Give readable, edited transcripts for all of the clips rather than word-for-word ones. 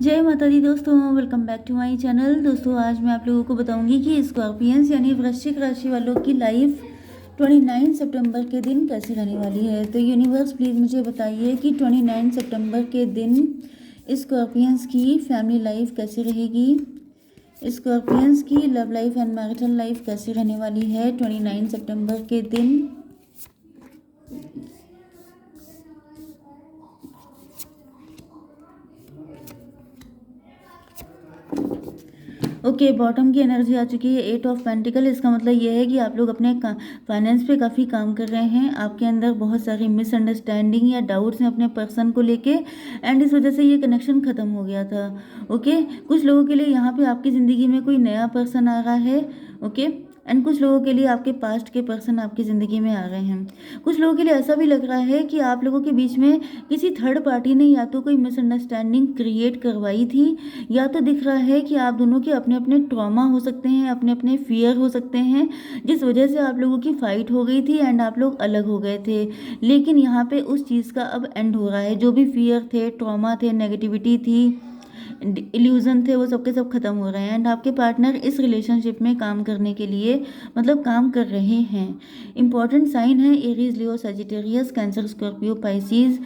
जय माता दी दोस्तों, welcome back to my channel. दोस्तों आज मैं आप लोगों को बताऊंगी कि स्कॉर्पियंस यानी वृश्चिक राशि वालों की लाइफ 29 सितंबर के दिन कैसी रहने वाली है। तो यूनिवर्स प्लीज़ मुझे बताइए कि 29 सितंबर के दिन स्कॉर्पियंस की फैमिली लाइफ कैसी रहेगी, स्कॉर्पियंस की love life and marital life कैसी रहने वाली है 29 सितंबर के दिन। ओके, बॉटम की एनर्जी आ चुकी है 8 ऑफ पेंटिकल। इसका मतलब ये है कि आप लोग अपने फाइनेंस पे काफ़ी काम कर रहे हैं। आपके अंदर बहुत सारी मिसअंडरस्टैंडिंग या डाउट्स हैं अपने पर्सन को लेके, एंड इस वजह से ये कनेक्शन ख़त्म हो गया था। ओके, कुछ लोगों के लिए यहाँ पे आपकी ज़िंदगी में कोई नया पर्सन आ रहा है। ओके, एंड कुछ लोगों के लिए आपके पास्ट के पर्सन आपकी ज़िंदगी में आ रहे हैं। कुछ लोगों के लिए ऐसा भी लग रहा है कि आप लोगों के बीच में किसी थर्ड पार्टी ने या तो कोई मिसअंडरस्टैंडिंग क्रिएट करवाई थी, या तो दिख रहा है कि आप दोनों के अपने अपने ट्रॉमा हो सकते हैं, अपने अपने फियर हो सकते हैं, जिस वजह से आप लोगों की फाइट हो गई थी एंड आप लोग अलग हो गए थे। लेकिन यहाँ पे उस चीज़ का अब एंड हो रहा है। जो भी फियर थे, ट्रॉमा थे, नेगेटिविटी थी, इल्यूजन थे, वो सबके सब खत्म हो रहे हैं। एंड आपके पार्टनर इस रिलेशनशिप में काम करने के लिए काम कर रहे हैं। इंपॉर्टेंट साइन है Aries, Leo, Sagittarius, Cancer, Scorpio, Pisces,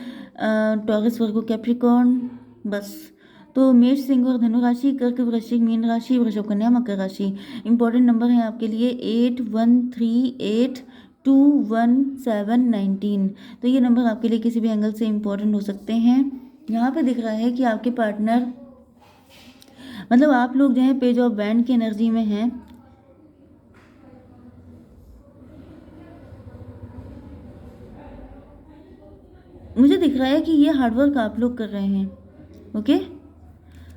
Taurus, Virgo, Capricorn. बस तो मेष, सिंह और धनु राशि, कर्क, वृश्चिक, मीन राशि, वृषभ, कन्या, मकर राशि। इंपॉर्टेंट नंबर है आपके लिए 8, 1, 3, 8, 2, 1, 7, 19। तो ये नंबर आपके लिए किसी भी एंगल से इंपॉर्टेंट हो सकते हैं। यहाँ पे दिख रहा है कि आपके पार्टनर आप लोग जो है पेज ऑफ बैंड की एनर्जी में हैं। मुझे दिख रहा है कि ये हार्डवर्क आप लोग कर रहे हैं। ओके,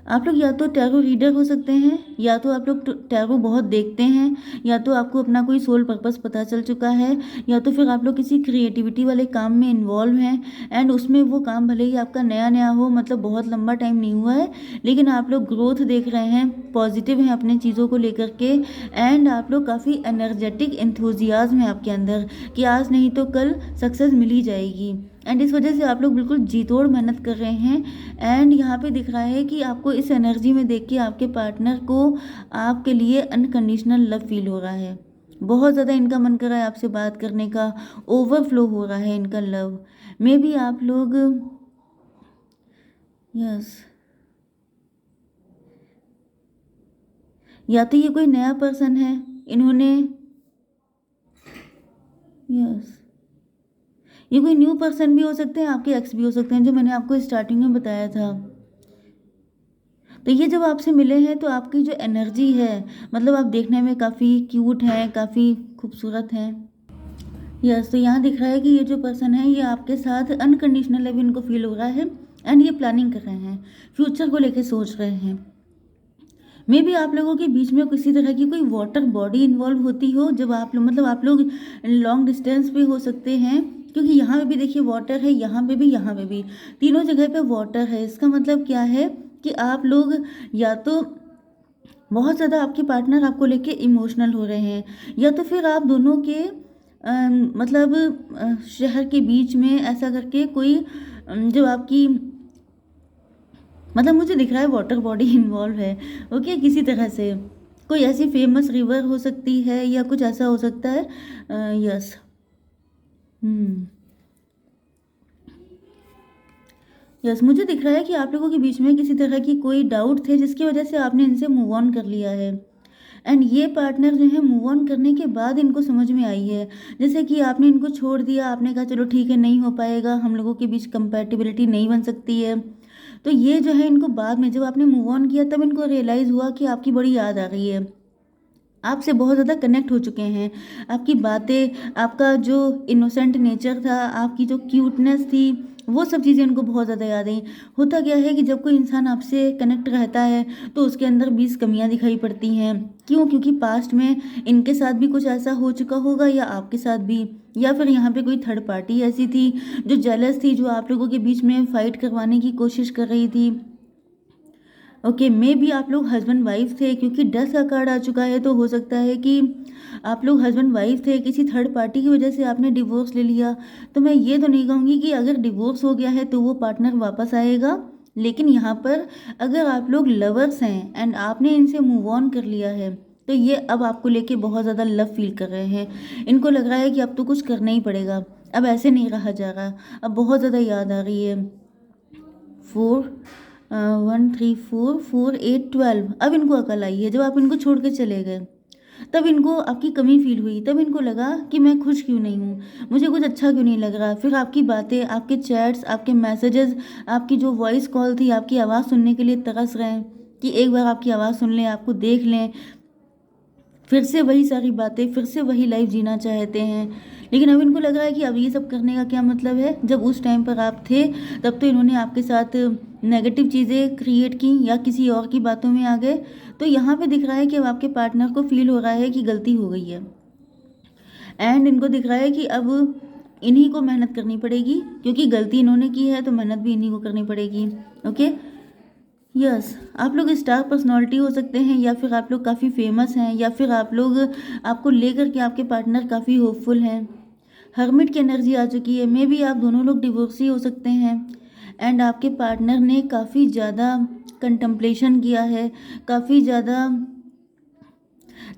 आप लोग या तो टैरो रीडर हो सकते हैं, या तो आप लोग टैरो बहुत देखते हैं, या तो आपको अपना कोई सोल पर्पस पता चल चुका है, या तो फिर आप लोग किसी क्रिएटिविटी वाले काम में इन्वॉल्व हैं एंड उसमें वो काम भले ही आपका नया नया हो, बहुत लंबा टाइम नहीं हुआ है, लेकिन आप लोग ग्रोथ देख रहे हैं, पॉजिटिव हैं अपने चीज़ों को लेकर के, एंड आप लोग काफ़ी एनर्जेटिक एंथुजियाज्म है आपके अंदर कि आज नहीं तो कल सक्सेस मिल ही जाएगी। एंड इस वजह से आप लोग बिल्कुल जी तोड़ मेहनत कर रहे हैं। एंड यहाँ पे दिख रहा है कि आपको इस एनर्जी में देख के आपके पार्टनर को आपके लिए अनकंडीशनल लव फील हो रहा है। बहुत ज़्यादा इनका मन कर रहा है आपसे बात करने का, ओवरफ्लो हो रहा है इनका लव। मे बी आप लोग, यस, या तो ये कोई नया पर्सन है, इन्होंने, यस, ये कोई न्यू पर्सन भी हो सकते हैं, आपके एक्स भी हो सकते हैं, जो मैंने आपको स्टार्टिंग में बताया था। तो ये जब आपसे मिले हैं तो आपकी जो एनर्जी है, आप देखने में काफ़ी क्यूट हैं, काफ़ी खूबसूरत हैं। यस, तो यहाँ दिख रहा है कि ये जो पर्सन है ये आपके साथ अनकंडीशनल लव इनको फील हो रहा है, एंड ये प्लानिंग कर रहे हैं, फ्यूचर को लेके सोच रहे हैं। मे बी आप लोगों के बीच में किसी तरह की कोई वाटर बॉडी इन्वॉल्व होती हो, जब आप लोग आप लोग लॉन्ग डिस्टेंस पे हो सकते हैं, क्योंकि यहाँ पे भी देखिए वाटर है, यहाँ पे भी, यहाँ पे भी, तीनों जगह पे वाटर है। इसका मतलब क्या है कि आप लोग या तो बहुत ज़्यादा, आपके पार्टनर आपको लेके इमोशनल हो रहे हैं, या तो फिर आप दोनों के शहर के बीच में ऐसा करके कोई जो आपकी, मुझे दिख रहा है वाटर बॉडी इन्वॉल्व है। ओके, किसी तरह से कोई ऐसी फेमस रिवर हो सकती है या कुछ ऐसा हो सकता है। यस, यस, मुझे दिख रहा है कि आप लोगों के बीच में किसी तरह की कोई डाउट थे जिसकी वजह से आपने इनसे मूव ऑन कर लिया है। एंड ये पार्टनर जो है मूव ऑन करने के बाद इनको समझ में आई है, जैसे कि आपने इनको छोड़ दिया, आपने कहा चलो ठीक है नहीं हो पाएगा, हम लोगों के बीच कंपैटिबिलिटी नहीं बन सकती है। तो ये जो है इनको बाद में जब आपने मूव ऑन किया तब इनको रियलाइज़ हुआ कि आपकी बड़ी याद आ रही है, आपसे बहुत ज़्यादा कनेक्ट हो चुके हैं, आपकी बातें, आपका जो इनोसेंट नेचर था, आपकी जो क्यूटनेस थी, वो सब चीज़ें उनको बहुत ज़्यादा याद आई। होता क्या है कि जब कोई इंसान आपसे कनेक्ट रहता है तो उसके अंदर 20 कमियां दिखाई पड़ती हैं। क्यों? क्योंकि पास्ट में इनके साथ भी कुछ ऐसा हो चुका होगा, या आपके साथ भी, या फिर यहाँ पे कोई थर्ड पार्टी ऐसी थी जो जेलस थी, जो आप लोगों के बीच में फाइट करवाने की कोशिश कर रही थी। ओके, मे बी आप लोग हस्बैंड वाइफ थे, क्योंकि डेथ का कार्ड आ चुका है, तो हो सकता है कि आप लोग हस्बैंड वाइफ थे, किसी थर्ड पार्टी की वजह से आपने डिवोर्स ले लिया। तो मैं ये तो नहीं कहूँगी कि अगर डिवोर्स हो गया है तो वो पार्टनर वापस आएगा, लेकिन यहाँ पर अगर आप लोग लवर्स हैं एंड आपने इनसे मूव ऑन कर लिया है, तो ये अब आपको लेके बहुत ज़्यादा लव फील कर रहे हैं। इनको लग रहा है कि अब तो कुछ करना ही पड़ेगा, अब ऐसे नहीं रहा जा रहा, अब बहुत ज़्यादा याद आ रही है। 4 1 3 4 4 8 12, अब इनको अकल आई है। जब आप इनको छोड़ के चले गए तब इनको आपकी कमी फील हुई, तब इनको लगा कि मैं खुश क्यों नहीं हूँ, मुझे कुछ अच्छा क्यों नहीं लग रहा। फिर आपकी बातें, आपके चैट्स, आपके मैसेजेस, आपकी जो वॉइस कॉल थी, आपकी आवाज़ सुनने के लिए तरस रहे हैं कि एक बार आपकी आवाज़ सुन लें, आपको देख लें। फिर से वही सारी बातें, फिर से वही लाइफ जीना चाहते हैं। लेकिन अब इनको लग रहा है कि अब ये सब करने का क्या मतलब है, जब उस टाइम पर आप थे तब तो इन्होंने आपके साथ नेगेटिव चीज़ें क्रिएट की या किसी और की बातों में आ गए। तो यहाँ पे दिख रहा है कि अब आपके पार्टनर को फील हो रहा है कि गलती हो गई है, एंड इनको दिख रहा है कि अब इन्हीं को मेहनत करनी पड़ेगी, क्योंकि गलती इन्होंने की है तो मेहनत भी इन्हीं को करनी पड़ेगी। ओके, यस, आप लोग स्टार पर्सनालिटी हो सकते हैं, या फिर आप लोग काफ़ी फेमस हैं, या फिर आप लोग, आपको लेकर के आपके पार्टनर काफ़ी होपफुल हैं। हर्मिट की एनर्जी आ चुकी है, मे बी आप दोनों लोग डिवोर्सी हो सकते हैं, एंड आपके पार्टनर ने काफ़ी ज़्यादा कंटम्पलेशन किया है, काफ़ी ज़्यादा,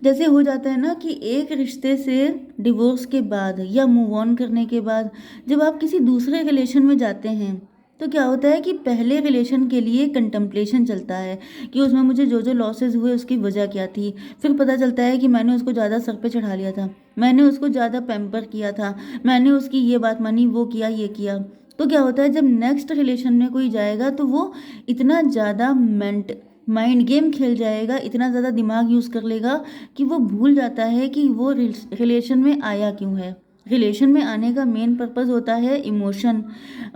जैसे हो जाता है ना कि एक रिश्ते से डिवोर्स के बाद या मूव ऑन करने के बाद जब आप किसी दूसरे रिलेशन में जाते हैं, तो क्या होता है कि पहले रिलेशन के लिए कंटम्पलेशन चलता है कि उसमें मुझे जो जो लॉसेस हुए उसकी वजह क्या थी। फिर पता चलता है कि मैंने उसको ज़्यादा सर पे चढ़ा लिया था, मैंने उसको ज़्यादा पैम्पर किया था, मैंने उसकी ये बात मानी, वो किया, ये किया। तो क्या होता है, जब नेक्स्ट रिलेशन में कोई जाएगा तो वो इतना ज़्यादा माइंड गेम खेल जाएगा, इतना ज़्यादा दिमाग यूज़ कर लेगा कि वो भूल जाता है कि वो रिलेशन में आया क्यों है। रिलेशन में आने का मेन पर्पस होता है इमोशन,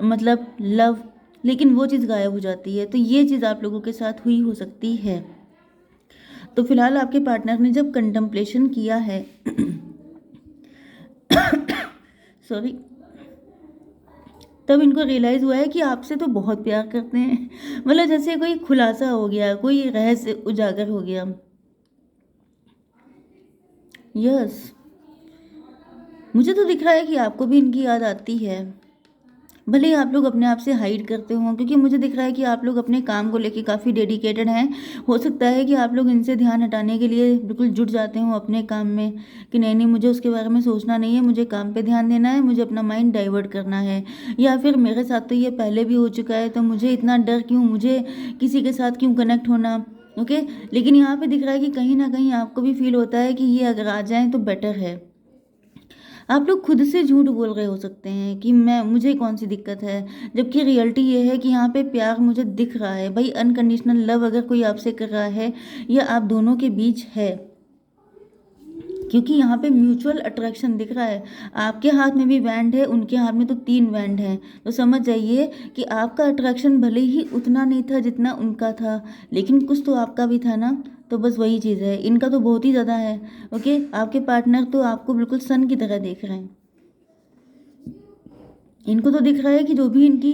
मतलब लव, लेकिन वो चीज़ गायब हो जाती है। तो ये चीज़ आप लोगों के साथ हुई हो सकती है। तो फिलहाल आपके पार्टनर ने जब कंटम्पलेशन किया है सॉरी, तब इनको रियलाइज़ हुआ है कि आपसे तो बहुत प्यार करते हैं, मतलब जैसे कोई खुलासा हो गया, कोई रहस्य उजागर हो गया। यस, मुझे तो दिख रहा है कि आपको भी इनकी याद आती है, भले ही आप लोग अपने आप से हाइड करते हो, क्योंकि मुझे दिख रहा है कि आप लोग अपने काम को लेके काफ़ी डेडिकेटेड हैं। हो सकता है कि आप लोग इनसे ध्यान हटाने के लिए बिल्कुल जुट जाते हो अपने काम में कि नहीं नहीं, मुझे उसके बारे में सोचना नहीं है, मुझे काम पे ध्यान देना है, मुझे अपना माइंड डाइवर्ट करना है। या फिर मेरे साथ तो ये पहले भी हो चुका है, तो मुझे इतना डर क्यों, मुझे किसी के साथ क्यों कनेक्ट होना। ओके, लेकिन यहाँ पे दिख रहा है कि कहीं ना कहीं आपको भी फील होता है कि ये अगर आ जाएं तो बेटर है। आप लोग खुद से झूठ बोल रहे हो सकते हैं कि मैं, मुझे कौन सी दिक्कत है, जबकि रियलिटी ये है कि यहाँ पे प्यार मुझे दिख रहा है भाई। अनकंडीशनल लव अगर कोई आपसे कर रहा है या आप दोनों के बीच है, क्योंकि यहाँ पे म्यूचुअल अट्रैक्शन दिख रहा है। आपके हाथ में भी बैंड है, उनके हाथ में तो 3 बैंड हैं। तो समझ जाइए कि आपका अट्रैक्शन भले ही उतना नहीं था जितना उनका था, लेकिन कुछ तो आपका भी था ना। तो बस वही चीज़ है, इनका तो बहुत ही ज़्यादा है। ओके, आपके पार्टनर तो आपको बिल्कुल सन की तरह देख रहे हैं। इनको तो दिख रहा है कि जो भी इनकी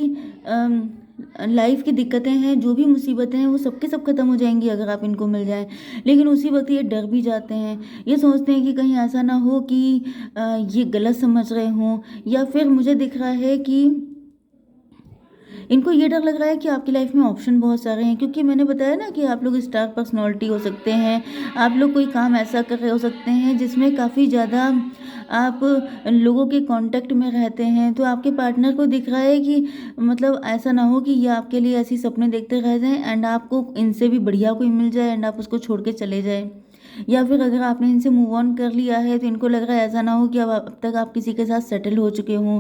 लाइफ की दिक्कतें हैं, जो भी मुसीबतें हैं, वो सबके सब खत्म हो जाएंगी अगर आप इनको मिल जाएं। लेकिन उसी वक्त ये डर भी जाते हैं, ये सोचते हैं कि कहीं ऐसा ना हो कि ये गलत समझ रहे हों, या फिर मुझे दिख रहा है कि इनको ये डर लग रहा है कि आपकी लाइफ में ऑप्शन बहुत सारे हैं, क्योंकि मैंने बताया ना कि आप लोग स्टार पर्सनालिटी हो सकते हैं, आप लोग कोई काम ऐसा कर रहे हो सकते हैं जिसमें काफ़ी ज़्यादा आप लोगों के कांटेक्ट में रहते हैं। तो आपके पार्टनर को दिख रहा है कि मतलब ऐसा ना हो कि ये आपके लिए ऐसी सपने देखते रह जाएं एंड आपको इनसे भी बढ़िया कोई मिल जाए एंड आप उसको छोड़ के चले जाएं। या फिर अगर आपने इनसे मूव ऑन कर लिया है तो इनको लग रहा है ऐसा ना हो कि अब तक आप किसी के साथ सेटल हो चुके हों।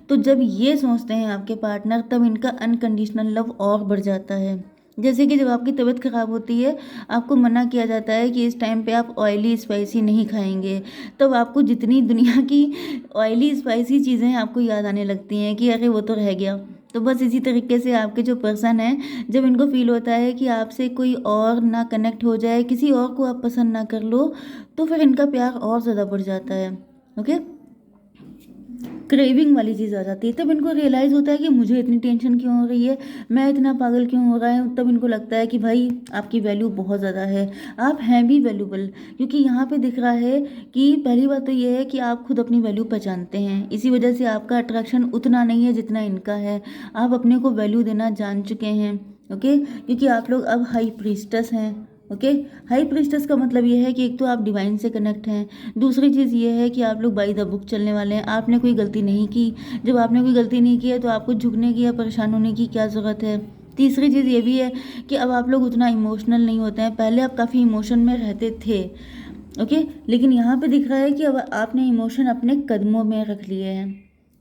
तो जब ये सोचते हैं आपके पार्टनर, तब इनका अनकंडीशनल लव और बढ़ जाता है। जैसे कि जब आपकी तबीयत खराब होती है, आपको मना किया जाता है कि इस टाइम पे आप ऑयली स्पाइसी नहीं खाएंगे, तब आपको जितनी दुनिया की ऑयली स्पाइसी चीज़ें आपको याद आने लगती हैं कि अरे वो तो रह गया। तो बस इसी तरीके से आपके जो पर्सन है, जब इनको फील होता है कि आपसे कोई और ना कनेक्ट हो जाए, किसी और को आप पसंद ना कर लो, तो फिर इनका प्यार और ज़्यादा बढ़ जाता है। ओके, क्रेविंग वाली चीज़ आ जाती है। तब इनको रियलाइज़ होता है कि मुझे इतनी टेंशन क्यों हो रही है, मैं इतना पागल क्यों हो रहा है। तब इनको लगता है कि भाई आपकी वैल्यू बहुत ज़्यादा है, आप हैं भी वैल्यूबल। क्योंकि यहाँ पे दिख रहा है कि पहली बात तो ये है कि आप खुद अपनी वैल्यू पहचानते हैं, इसी वजह से आपका अट्रैक्शन उतना नहीं है जितना इनका है। आप अपने को वैल्यू देना जान चुके हैं। ओके, क्योंकि आप लोग अब हाई प्रीस्टस हैं। ओके, हाई प्रीस्टस का मतलब ये है कि एक तो आप डिवाइन से कनेक्ट हैं, दूसरी चीज़ ये है कि आप लोग बाय द बुक चलने वाले हैं। आपने कोई गलती नहीं की, जब आपने कोई गलती नहीं की है तो आपको झुकने की या परेशान होने की क्या ज़रूरत है। तीसरी चीज़ ये भी है कि अब आप लोग उतना इमोशनल नहीं होते हैं, पहले आप काफ़ी इमोशन में रहते थे। ओके, लेकिन यहाँ पे दिख रहा है कि अब आपने इमोशन अपने कदमों में रख लिए हैं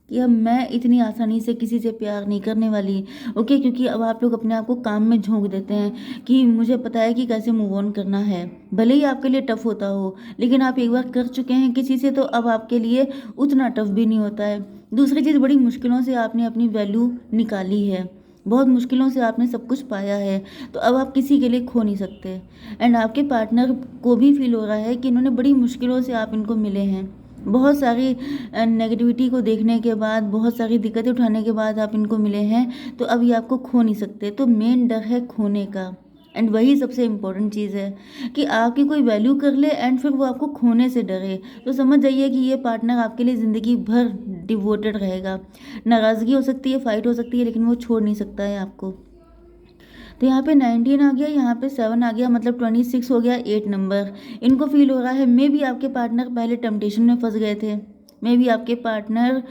कि अब मैं इतनी आसानी से किसी से प्यार नहीं करने वाली। ओके, क्योंकि अब आप लोग अपने आप को काम में झोंक देते हैं कि मुझे पता है कि कैसे मूव ऑन करना है। भले ही आपके लिए टफ होता हो, लेकिन आप एक बार कर चुके हैं किसी से तो अब आपके लिए उतना टफ भी नहीं होता है। दूसरी चीज़, बड़ी मुश्किलों से आपने अपनी वैल्यू निकाली है, बहुत मुश्किलों से आपने सब कुछ पाया है, तो अब आप किसी के लिए खो नहीं सकते। एंड आपके पार्टनर को भी फील हो रहा है कि इन्होंने बड़ी मुश्किलों से आप इनको मिले हैं, बहुत सारी नेगेटिविटी को देखने के बाद, बहुत सारी दिक्कतें उठाने के बाद आप इनको मिले हैं, तो अब ये आपको खो नहीं सकते। तो मेन डर है खोने का, एंड वही सबसे इम्पोर्टेंट चीज़ है कि आपकी कोई वैल्यू कर ले एंड फिर वो आपको खोने से डरे। तो समझ जाइए कि ये पार्टनर आपके लिए ज़िंदगी भर डिवोटेड रहेगा। नाराज़गी हो सकती है, फाइट हो सकती है, लेकिन वो छोड़ नहीं सकता है आपको। तो यहाँ पे 19 आ गया, यहाँ पे 7 आ गया, मतलब 26 हो गया, 8 नंबर। इनको फील हो रहा है मे भी आपके पार्टनर पहले टेम्पटेशन में फंस गए थे, मे भी आपके पार्टनर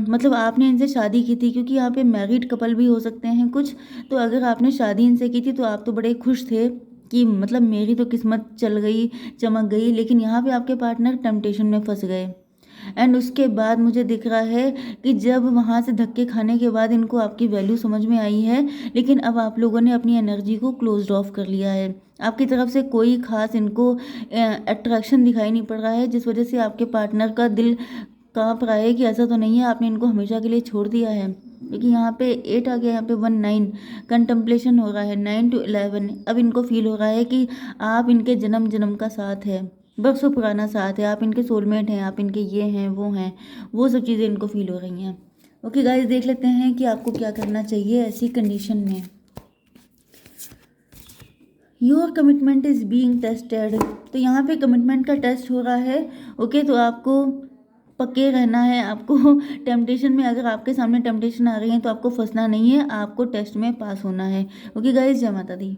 मतलब आपने इनसे शादी की थी, क्योंकि यहाँ पे मैरिड कपल भी हो सकते हैं कुछ। तो अगर आपने शादी इनसे की थी तो आप तो बड़े खुश थे कि मतलब मेरी तो किस्मत चल गई, चमक गई। लेकिन यहाँ पे आपके पार्टनर टेम्पटेशन में फंस गए, एंड उसके बाद मुझे दिख रहा है कि जब वहाँ से धक्के खाने के बाद इनको आपकी वैल्यू समझ में आई है, लेकिन अब आप लोगों ने अपनी एनर्जी को क्लोज्ड ऑफ कर लिया है। आपकी तरफ से कोई खास इनको अट्रैक्शन दिखाई नहीं पड़ रहा है, जिस वजह से आपके पार्टनर का दिल कांप रहा है कि ऐसा तो नहीं है आपने इनको हमेशा के लिए छोड़ दिया है। क्योंकि यहाँ पे 8 आ गया, यहाँ पे 1 9 कंtemplation हो रहा है, 9 to 11। अब इनको फील हो रहा है कि आप इनके जन्म जन्म का साथ है, बरसों पुराना साथ है, आप इनके सोलमेट हैं, आप इनके ये हैं वो हैं, वो सब चीज़ें इनको फील हो रही हैं। ओके गाइस, देख लेते हैं कि आपको क्या करना चाहिए ऐसी कंडीशन में। Your commitment is being tested. तो यहाँ पे कमिटमेंट का टेस्ट हो रहा है। ओके, तो आपको पक्के रहना है। आपको टेम्पटेशन में, अगर आपके सामने टेम्पटेशन आ रही है तो आपको फंसना नहीं है, आपको टेस्ट में पास होना है। ओके गाइस, जय माता दी।